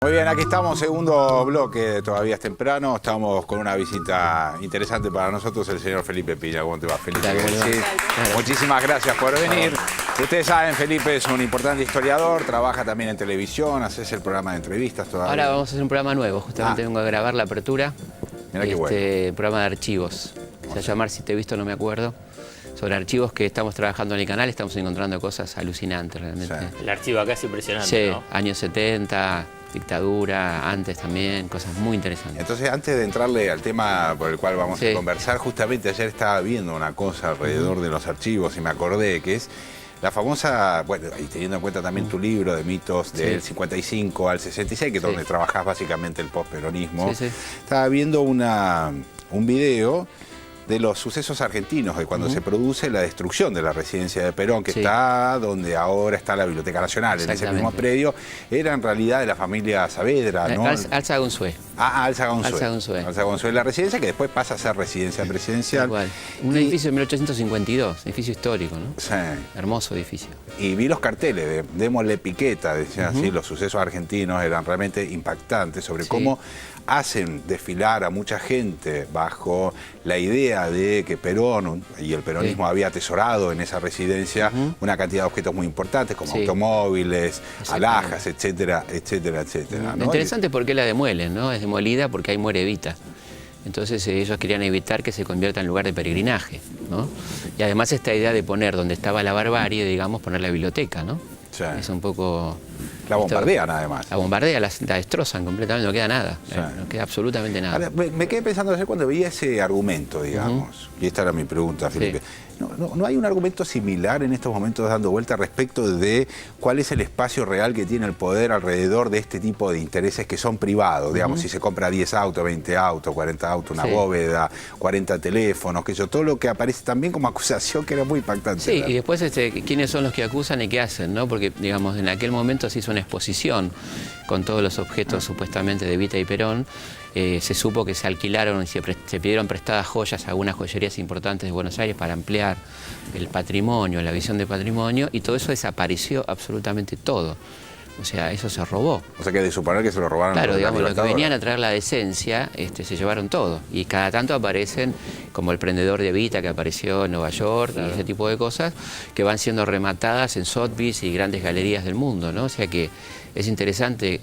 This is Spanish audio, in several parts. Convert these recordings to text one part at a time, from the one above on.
Muy bien, aquí estamos, segundo bloque, todavía es temprano, estamos con una visita interesante para nosotros, el señor Felipe Piña. ¿Cómo te va, Felipe? Sí. Muchísimas gracias por venir. Ustedes saben, Felipe es un importante historiador, trabaja también en televisión, haces el programa de entrevistas todavía. Ahora vamos a hacer un programa nuevo, justamente vengo a grabar la apertura. Mirá qué bueno. Programa de archivos, se va a llamar Si te he visto no me acuerdo. Sobre archivos que estamos trabajando en el canal, estamos encontrando cosas alucinantes realmente. Sí. El archivo acá es impresionante, Sí, ¿no? años 70, dictadura, antes también, cosas muy interesantes. Entonces, antes de entrarle al tema por el cual vamos a conversar, justamente ayer estaba viendo una cosa alrededor de los archivos y me acordé que es la famosa, bueno, y teniendo en cuenta también tu libro de mitos del 55 al 66, que es donde trabajás básicamente el posperonismo, estaba viendo un video de los sucesos argentinos, de cuando se produce la destrucción de la residencia de Perón, que está donde ahora está la Biblioteca Nacional, en ese mismo predio, era en realidad de la familia Saavedra, ¿no? Alzagonzué. Alzagonzué, la residencia que después pasa a ser residencia presidencial. Un edificio de 1852, edificio histórico, ¿no? Sí. Hermoso edificio. Y vi los carteles de démosle piqueta, decían así, los sucesos argentinos eran realmente impactantes sobre cómo hacen desfilar a mucha gente bajo la idea de que Perón y el peronismo había atesorado en esa residencia una cantidad de objetos muy importantes como automóviles, alhajas, etcétera, etcétera, etcétera, ¿no? Interesante porque la demuelen, ¿no? Es demolida porque ahí muere Evita. Entonces ellos querían evitar que se convierta en lugar de peregrinaje, ¿no? Y además esta idea de poner donde estaba la barbarie, digamos, poner la biblioteca, ¿no? Sí. Es un poco... La bombardean además. La bombardean, la destrozan completamente, no queda nada, no queda absolutamente nada. Ahora, me quedé pensando ayer cuando vi ese argumento, digamos, y esta era mi pregunta, Felipe. ¿No hay un argumento similar en estos momentos dando vuelta respecto de cuál es el espacio real que tiene el poder alrededor de este tipo de intereses que son privados? Digamos, si se compra 10 autos, 20 autos, 40 autos, una bóveda, 40 teléfonos, que todo lo que aparece también como acusación que era muy impactante. Sí, ¿verdad? Y después quiénes son los que acusan y qué hacen, ¿no? Porque, digamos, en aquel momento se hizo una exposición con todos los objetos supuestamente de Evita y Perón. Se supo que se alquilaron y se pidieron prestadas joyas a algunas joyerías importantes de Buenos Aires para ampliar el patrimonio, la visión de patrimonio, y todo eso desapareció absolutamente todo. O sea, eso se robó. O sea, que de suponer que se lo robaron. Claro, digamos, los que venían a traer la decencia se llevaron todo. Y cada tanto aparecen, como el prendedor de Evita que apareció en Nueva York, y ese tipo de cosas, que van siendo rematadas en Sotheby's y grandes galerías del mundo, ¿no? O sea que es interesante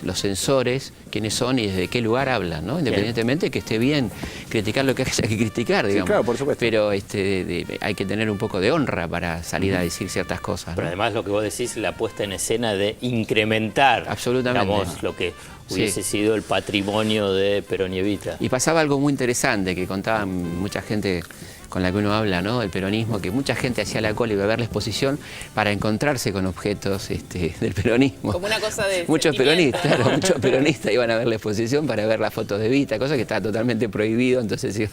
los censores, quiénes son y desde qué lugar hablan, ¿no? Independientemente de que esté bien criticar lo que haya que criticar, digamos. Sí, claro, por supuesto. Pero hay que tener un poco de honra para salir a decir ciertas cosas, ¿no? Pero además lo que vos decís, la puesta en escena de incrementar, digamos, lo que hubiese sido el patrimonio de Perón y Evita. Y pasaba algo muy interesante que contaban mucha gente con la que uno habla, ¿no? El peronismo, que mucha gente hacía la cola y iba a ver la exposición para encontrarse con objetos del peronismo. Como una cosa de muchos peronistas iban a ver la exposición para ver las fotos de Evita, cosa que estaba totalmente prohibido, entonces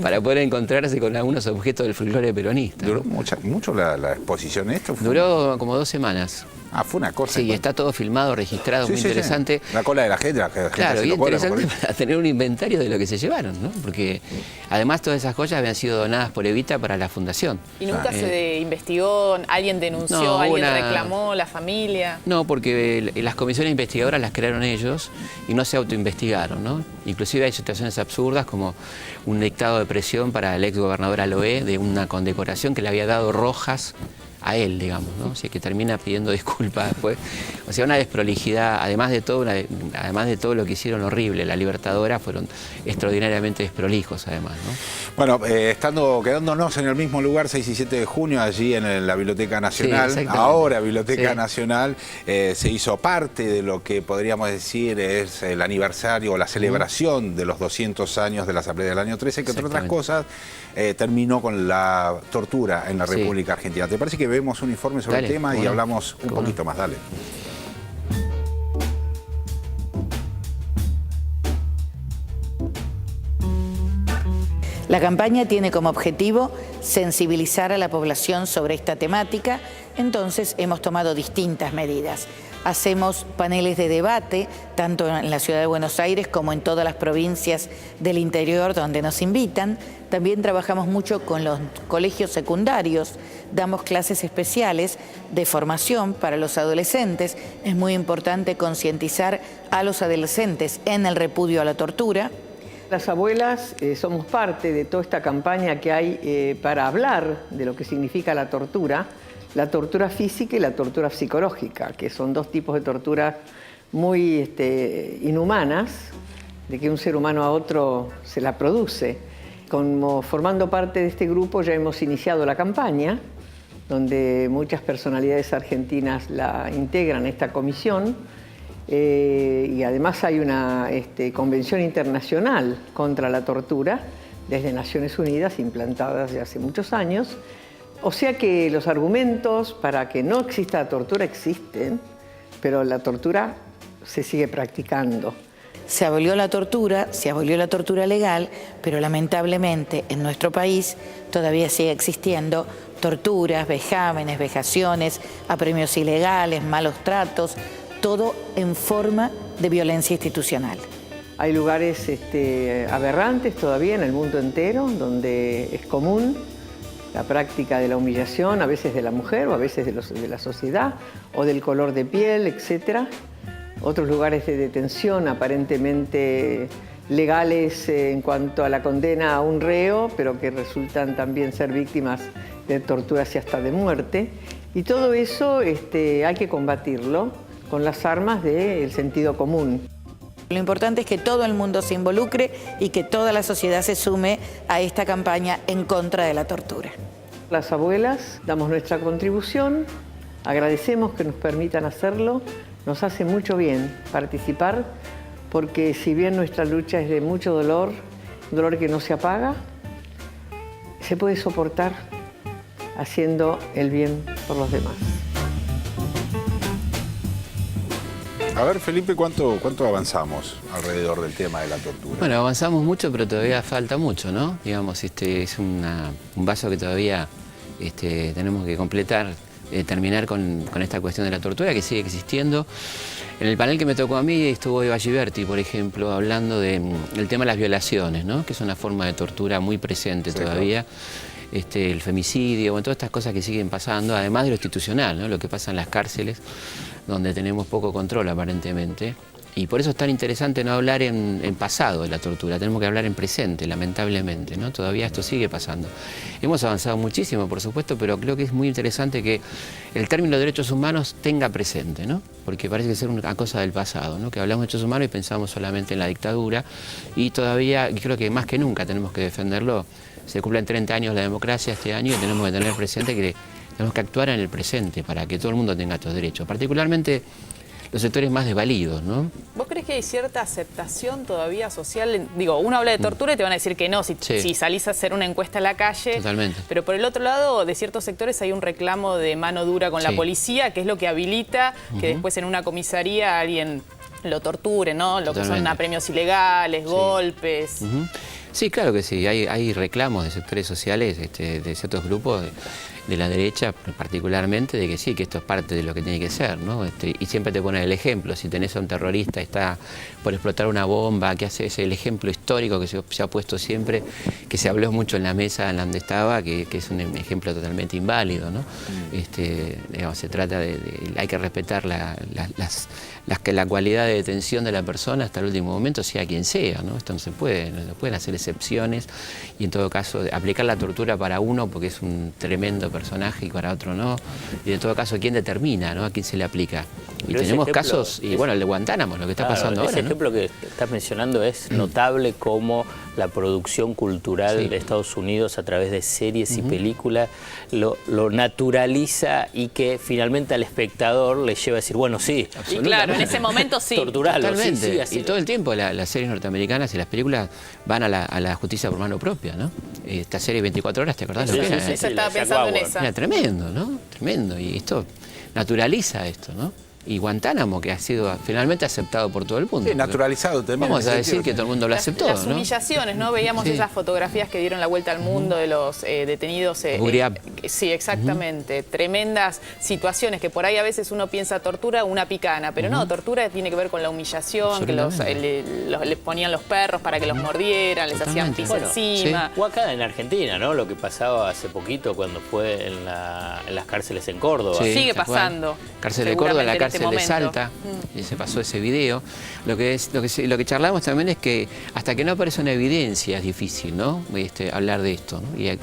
para poder encontrarse con algunos objetos del folclore peronista. ¿Duró mucho la exposición esto? Duró como 2 semanas. Ah, fue una cosa. Sí, está todo filmado, registrado, muy interesante. La cola de la gente, claro, y interesante para tener un inventario de lo que se llevaron, ¿no? Porque además todas esas joyas habían sido donadas por Evita para la fundación. ¿Y nunca se investigó, alguien denunció, alguien reclamó, la familia? No, porque las comisiones investigadoras las crearon ellos y no se autoinvestigaron, ¿no? Inclusive hay situaciones absurdas como un dictado de presión para el ex gobernador Aloé de una condecoración que le había dado Rojas a él, digamos, ¿no? O sea, que termina pidiendo disculpas después. O sea, una desprolijidad, además de todo lo que hicieron horrible, la Libertadora, fueron extraordinariamente desprolijos, además, ¿no? Bueno, quedándonos en el mismo lugar, 6 y 7 de junio, allí en la Biblioteca Nacional, ahora Biblioteca Nacional, se hizo parte de lo que podríamos decir es el aniversario o la celebración de los 200 años de la Asamblea del año 13, que entre otras cosas terminó con la tortura en la República Argentina. ¿Te parece que vemos un informe sobre el tema y hablamos un poquito más? Dale. La campaña tiene como objetivo sensibilizar a la población sobre esta temática, entonces hemos tomado distintas medidas. Hacemos paneles de debate, tanto en la ciudad de Buenos Aires como en todas las provincias del interior donde nos invitan. También trabajamos mucho con los colegios secundarios damos clases especiales de formación para los adolescentes. Es muy importante concientizar a los adolescentes en el repudio a la tortura. Las abuelas somos parte de toda esta campaña que hay para hablar de lo que significa la tortura física y la tortura psicológica, que son dos tipos de torturas muy inhumanas, de que un ser humano a otro se la produce. Como formando parte de este grupo ya hemos iniciado la campaña, donde muchas personalidades argentinas la integran esta comisión, y además hay una convención internacional contra la tortura desde Naciones Unidas, implantada desde hace muchos años. O sea que los argumentos para que no exista la tortura existen, pero la tortura se sigue practicando. Se abolió la tortura legal, pero lamentablemente en nuestro país todavía sigue existiendo torturas, vejámenes, vejaciones, apremios ilegales, malos tratos, todo en forma de violencia institucional. Hay lugares aberrantes todavía en el mundo entero, donde es común la práctica de la humillación, a veces de la mujer o a veces de la sociedad, o del color de piel, etc. Otros lugares de detención aparentemente legales en cuanto a la condena a un reo, pero que resultan también ser víctimas de torturas y hasta de muerte. Y todo eso hay que combatirlo con las armas del sentido común. Lo importante es que todo el mundo se involucre y que toda la sociedad se sume a esta campaña en contra de la tortura. Las abuelas damos nuestra contribución, agradecemos que nos permitan hacerlo, nos hace mucho bien participar, porque si bien nuestra lucha es de mucho dolor, un dolor que no se apaga, se puede soportar haciendo el bien por los demás. A ver, Felipe, ¿cuánto avanzamos alrededor del tema de la tortura? Bueno, avanzamos mucho, pero todavía falta mucho, ¿no? Digamos, es un vaso que todavía tenemos que completar, terminar con esta cuestión de la tortura que sigue existiendo. En el panel que me tocó a mí estuvo Eva Giberti, por ejemplo, hablando del tema de las violaciones, ¿no? Que es una forma de tortura muy presente todavía. El femicidio, bueno, todas estas cosas que siguen pasando, además de lo institucional, ¿no? Lo que pasa en las cárceles, donde tenemos poco control aparentemente. Y por eso es tan interesante no hablar en pasado de la tortura, tenemos que hablar en presente, lamentablemente, ¿no? Todavía esto sigue pasando. Hemos avanzado muchísimo, por supuesto, pero creo que es muy interesante que el término de derechos humanos tenga presente, ¿no? Porque parece ser una cosa del pasado, ¿no? Que hablamos de derechos humanos y pensamos solamente en la dictadura, y todavía, creo que más que nunca tenemos que defenderlo. Se cumplen 30 años de la democracia este año y tenemos que tener presente que tenemos que actuar en el presente para que todo el mundo tenga estos derechos, particularmente los sectores más desvalidos, ¿no? ¿Vos crees que hay cierta aceptación todavía social? Digo, uno habla de tortura y te van a decir que no, si salís a hacer una encuesta en la calle. Totalmente. Pero por el otro lado, de ciertos sectores hay un reclamo de mano dura con la policía, que es lo que habilita que después en una comisaría alguien lo torture, ¿no? Lo que son apremios ilegales, golpes. Sí, claro que sí, hay reclamos de sectores sociales, de ciertos grupos de la derecha particularmente, de que sí, que esto es parte de lo que tiene que ser, ¿no? Y siempre te ponen el ejemplo, si tenés a un terrorista, está por explotar una bomba, que hace ese el ejemplo histórico que se ha puesto siempre, que se habló mucho en la mesa en donde estaba, que es un ejemplo totalmente inválido, ¿no? Digamos, se trata hay que respetar la cualidad de detención de la persona hasta el último momento, sea quien sea, ¿no? Esto no se pueden hacer excepciones, y en todo caso aplicar la tortura para uno porque es un tremendo personaje y para otro no, y en todo caso quién determina, ¿no? A quién se le aplica. Y pero tenemos casos, y bueno, el de Guantánamo, lo que está pasando ahora, ese ejemplo que estás mencionando es notable, como la producción cultural de Estados Unidos a través de series y películas lo naturaliza, y que finalmente al espectador le lleva a decir, bueno, sí. Y claro, en ese momento sí. Torturarlo. Totalmente. Y todo el tiempo las series norteamericanas y las películas van a la justicia por mano propia, ¿no? Esta serie 24 horas, ¿te acordás lo que era? Eso estaba pensando en esa. Era tremendo, ¿no? Tremendo. Y esto naturaliza esto, ¿no? y Guantánamo, que ha sido finalmente aceptado por todo el mundo. Sí, naturalizado también. Vamos a decir que todo el mundo lo aceptó, las humillaciones, ¿no? Veíamos esas fotografías que dieron la vuelta al mundo de los detenidos. Sí, exactamente. Tremendas situaciones que por ahí a veces uno piensa tortura, una picana, pero no, tortura tiene que ver con la humillación, que les ponían los perros para que los mordieran, les hacían pis encima. O acá en Argentina, ¿no? Lo que pasaba hace poquito cuando fue en las cárceles en Córdoba. Sí, sigue pasando. Cárcel de Córdoba, la cárcel de Salta, y se pasó ese video. Lo que charlamos también es que hasta que no aparece una evidencia es difícil, ¿no? Hablar de esto, ¿no? Y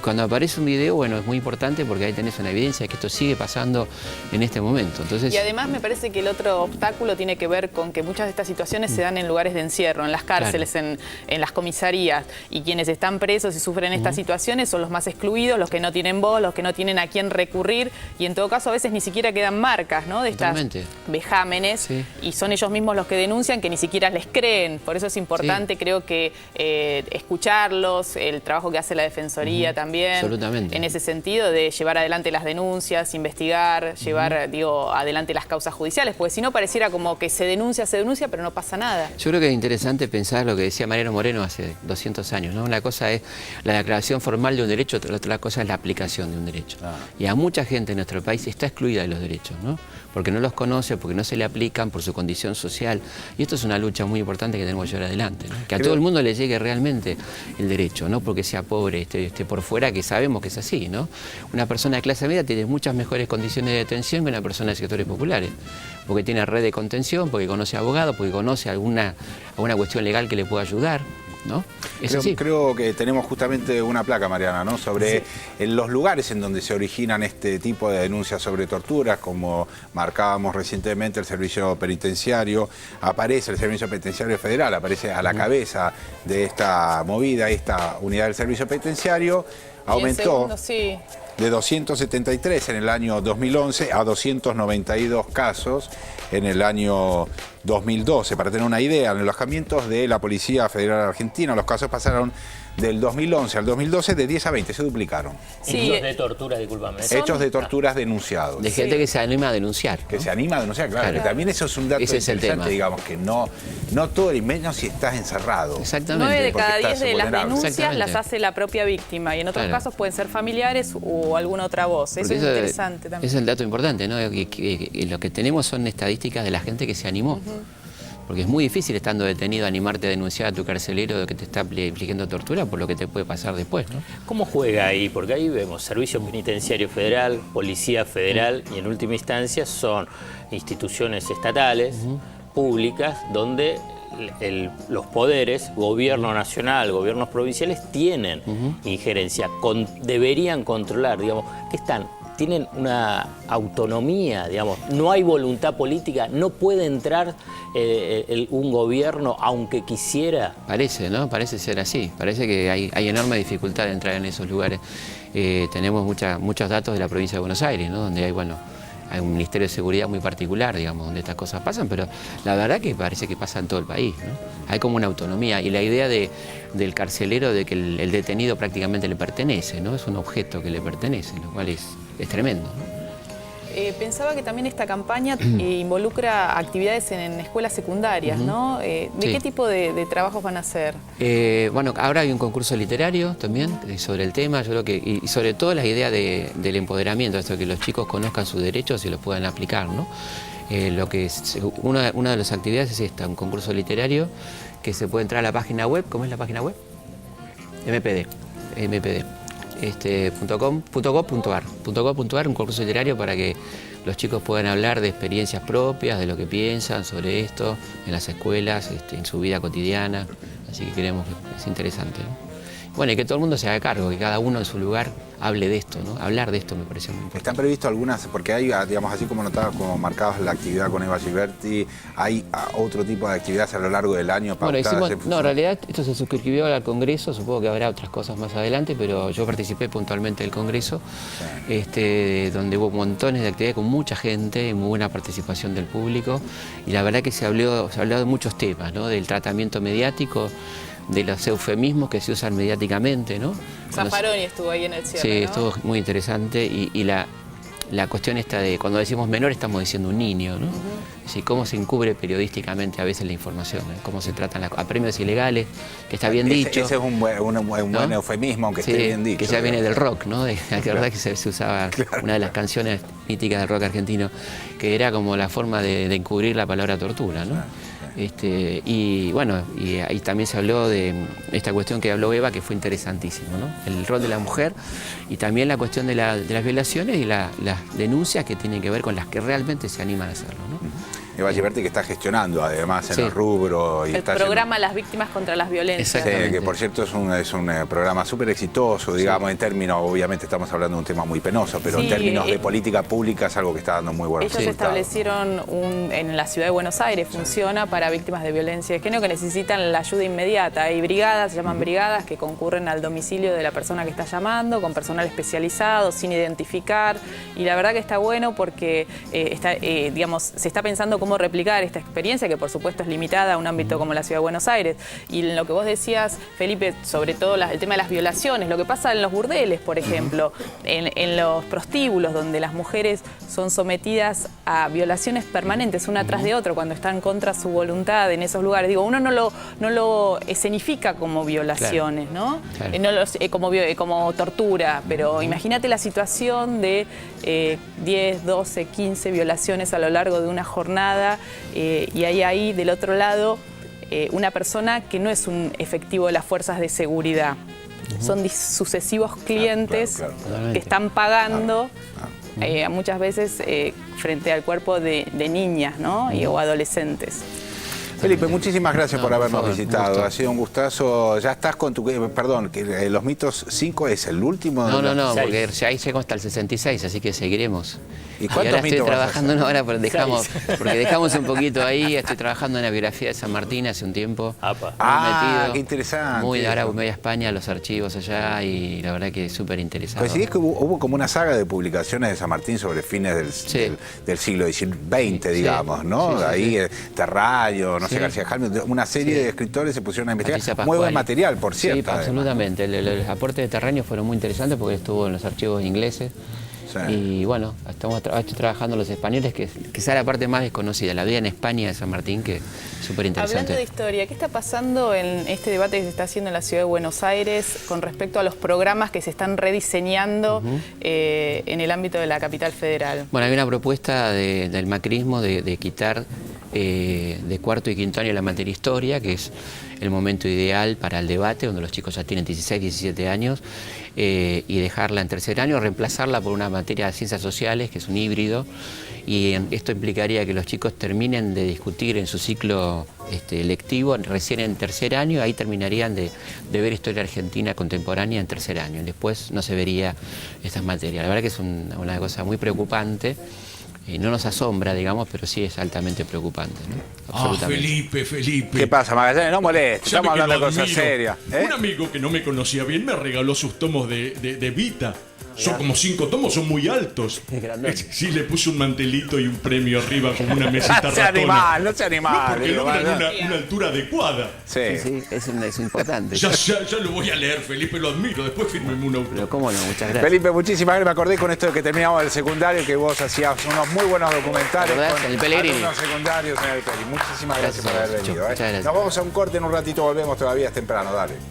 cuando aparece un video, bueno, es muy importante porque ahí tenés una evidencia de que esto sigue pasando en este momento. Entonces, y además me parece que el otro obstáculo tiene que ver con que muchas de estas situaciones se dan en lugares de encierro, en las cárceles, en las comisarías, y quienes están presos y sufren estas situaciones son los más excluidos, los que no tienen voz, los que no tienen a quién recurrir, y en todo caso a veces ni siquiera quedan marcas, ¿no? De estas vejámenes, y son ellos mismos los que denuncian que ni siquiera les creen. Por eso es importante, creo que escucharlos, el trabajo que hace la Defensoría también, en ese sentido de llevar adelante las denuncias, investigar, llevar, adelante las causas judiciales, porque si no pareciera como que se denuncia, pero no pasa nada. Yo creo que es interesante pensar lo que decía Mariano Moreno hace 200 años, ¿no? Una cosa es la declaración formal de un derecho, otra cosa es la aplicación de un derecho. Y a mucha gente en nuestro país está excluida de los derechos, ¿no? Porque no los conoce, porque no se le aplican, por su condición social. Y esto es una lucha muy importante que tenemos que llevar adelante, ¿no? Que a todo el mundo le llegue realmente el derecho, no porque sea pobre, esté por fuera, que sabemos que es así, ¿no? Una persona de clase media tiene muchas mejores condiciones de detención que una persona de sectores populares, porque tiene red de contención, porque conoce abogados, porque conoce alguna cuestión legal que le pueda ayudar, ¿no? Creo que tenemos justamente una placa, Mariana, ¿no? Sobre los lugares en donde se originan este tipo de denuncias sobre torturas, como marcábamos recientemente el servicio penitenciario. Aparece el Servicio Penitenciario Federal, aparece a la cabeza de esta movida, esta unidad del servicio penitenciario. Aumentó de 273 en el año 2011 a 292 casos en el año 2012. Para tener una idea, en los alojamientos de la Policía Federal Argentina, los casos pasaron del 2011 al 2012 de 10 a 20, se duplicaron. Hechos de torturas, discúlpame. Hechos de torturas denunciados. De gente que se anima a denunciar, ¿no? Que se anima a denunciar, claro. También eso es un dato interesante, digamos, que no todo, y menos si estás encerrado. Exactamente. 9 de cada 10 de las denuncias las hace la propia víctima, y en otros casos pueden ser familiares o alguna otra voz. Eso es interesante también. Es el dato importante, ¿no? Que lo que tenemos son estadísticas de la gente que se animó. Porque es muy difícil, estando detenido, animarte a denunciar a tu carcelero de que te está infligiendo tortura por lo que te puede pasar después, ¿no? ¿Cómo juega ahí? Porque ahí vemos Servicio Penitenciario Federal, Policía Federal, y en última instancia son instituciones estatales, públicas, donde los poderes, gobierno nacional, gobiernos provinciales, tienen injerencia, deberían controlar, digamos, que tienen una autonomía, digamos, no hay voluntad política, no puede entrar un gobierno aunque quisiera. Parece, ¿no? Parece ser así, parece que hay enorme dificultad de entrar en esos lugares. Tenemos muchos datos de la provincia de Buenos Aires, ¿no? Donde hay un Ministerio de Seguridad muy particular, digamos, donde estas cosas pasan, pero la verdad que parece que pasa en todo el país, ¿no? Hay como una autonomía, y la idea del carcelero de que el detenido prácticamente le pertenece, ¿no? Es un objeto que le pertenece, lo cual es tremendo, ¿no? Pensaba que también esta campaña involucra actividades en escuelas secundarias, ¿no? ¿De qué tipo de trabajos van a hacer? Bueno, ahora hay un concurso literario también sobre el tema, yo creo que, y sobre todo la idea del empoderamiento, esto de que los chicos conozcan sus derechos y los puedan aplicar, ¿no? Una de las actividades es esta, un concurso literario que se puede entrar a la página web. ¿Cómo es la página web? .gov.ar, un concurso literario para que los chicos puedan hablar de experiencias propias, de lo que piensan sobre esto en las escuelas, en su vida cotidiana, así que creemos que es interesante, ¿no? Bueno, y que todo el mundo se haga cargo, que cada uno en su lugar hable de esto, ¿no? Hablar de esto me parece muy importante. ¿Están previstos algunas, porque hay, digamos, así como notabas, como marcados la actividad con Eva Ghiberti, hay otro tipo de actividades a lo largo del año? Bueno, en realidad esto se suscribió al Congreso, supongo que habrá otras cosas más adelante, pero yo participé puntualmente del Congreso, donde hubo montones de actividades con mucha gente, muy buena participación del público, y la verdad que se habló de muchos temas, ¿no? Del tratamiento mediático, de los eufemismos que se usan mediáticamente, ¿no? Zaffaroni estuvo ahí en el cierre, sí, ¿no? estuvo muy interesante, y la cuestión esta de cuando decimos menor estamos diciendo un niño, ¿no? Es decir, cómo se encubre periodísticamente a veces la información, ¿eh? Cómo se tratan a premios ilegales, que está bien dicho. Ese es un buen eufemismo, aunque esté bien dicho. Que ya viene del rock, ¿no? La verdad que se usaba una de las canciones míticas del rock argentino, que era como la forma de encubrir la palabra tortura, ¿no? Y bueno, y ahí también se habló de esta cuestión que habló Eva, que fue interesantísimo, ¿no? El rol de la mujer y también la cuestión de las violaciones y las denuncias que tienen que ver con las que realmente se animan a hacerlo, ¿no? Eva Giberti, que está gestionando además en el rubro. Y el programa Las Víctimas contra las Violencias. Sí, que por cierto es un programa súper exitoso, digamos, en términos, obviamente estamos hablando de un tema muy penoso, pero en términos de política pública es algo que está dando muy buenos resultados. Ellos establecieron en la ciudad de Buenos Aires, funciona para víctimas de violencia de género que necesitan la ayuda inmediata. Hay brigadas, se llaman brigadas, que concurren al domicilio de la persona que está llamando, con personal especializado, sin identificar, y la verdad que está bueno porque digamos, se está pensando cómo replicar esta experiencia, que por supuesto es limitada a un ámbito como la Ciudad de Buenos Aires. Y en lo que vos decías, Felipe, sobre todo el tema de las violaciones, lo que pasa en los burdeles, por ejemplo, en los prostíbulos, donde las mujeres son sometidas a violaciones permanentes, una tras de otra, cuando están contra su voluntad en esos lugares. Digo, uno no lo escenifica como violaciones, ¿no? Claro. Como tortura, pero imagínate la situación de 10, 12, 15 violaciones a lo largo de una jornada, y hay ahí del otro lado una persona que no es un efectivo de las fuerzas de seguridad. Son sucesivos clientes que están pagando muchas veces frente al cuerpo de niñas, ¿no? o adolescentes. Felipe, muchísimas gracias por habernos visitado. Ha sido un gustazo. Ya estás con tu... Perdón, que Los Mitos 5 es el último. No, porque ya ahí llegamos hasta el 66, así que seguiremos. ¿Y cuántos mitos estoy trabajando en ahora, porque dejamos un poquito ahí. Estoy trabajando en la biografía de San Martín hace un tiempo. Metido, qué interesante. Ahora voy a España, los archivos allá, y la verdad que es súper interesante. Pues sí, es que hubo como una saga de publicaciones de San Martín sobre fines del siglo XX, digamos, ¿no? Ahí Terrayo, no sé, García Jalme, una serie de escritores se pusieron a investigar. Muy buen material, por cierto. Sí, absolutamente. Los aportes de Terraño fueron muy interesantes porque estuvo en los archivos ingleses. Y bueno, estoy trabajando los españoles, que quizá la parte más desconocida, la vida en España de San Martín, que es súper interesante. Hablando de historia, ¿qué está pasando en este debate que se está haciendo en la Ciudad de Buenos Aires con respecto a los programas que se están rediseñando en el ámbito de la capital federal? Bueno, hay una propuesta del macrismo de quitar de cuarto y quinto año la materia historia, que es el momento ideal para el debate, donde los chicos ya tienen 16, 17 años, y dejarla en tercer año, reemplazarla por una materia de ciencias sociales, que es un híbrido, y esto implicaría que los chicos terminen de discutir en su ciclo lectivo recién en tercer año, ahí terminarían de ver historia argentina contemporánea en tercer año, y después no se vería estas materias. La verdad que es una cosa muy preocupante. No nos asombra, digamos, pero sí es altamente preocupante, ¿no? Absolutamente. Felipe. ¿Qué pasa, Magallanes? No molestes, estamos hablando de cosas serias. Un amigo que no me conocía bien me regaló sus tomos de Vita. Son como 5 tomos, son muy altos. Sí, le puse un mantelito y un premio arriba como una mesita ratona. No sea animal. Porque logran una altura adecuada. Sí, es importante. Ya lo voy a leer, Felipe, lo admiro. Después fírmeme un auto. Pero cómo no, muchas gracias. Felipe, muchísimas gracias. Me acordé con esto de que terminamos el secundario, que vos hacías unos muy buenos documentales con el Pellegrini. Alumnos secundarios en el Pellegrini. Muchísimas gracias por haber venido. Muchas gracias. Nos vamos a un corte en un ratito, volvemos, todavía es temprano, dale.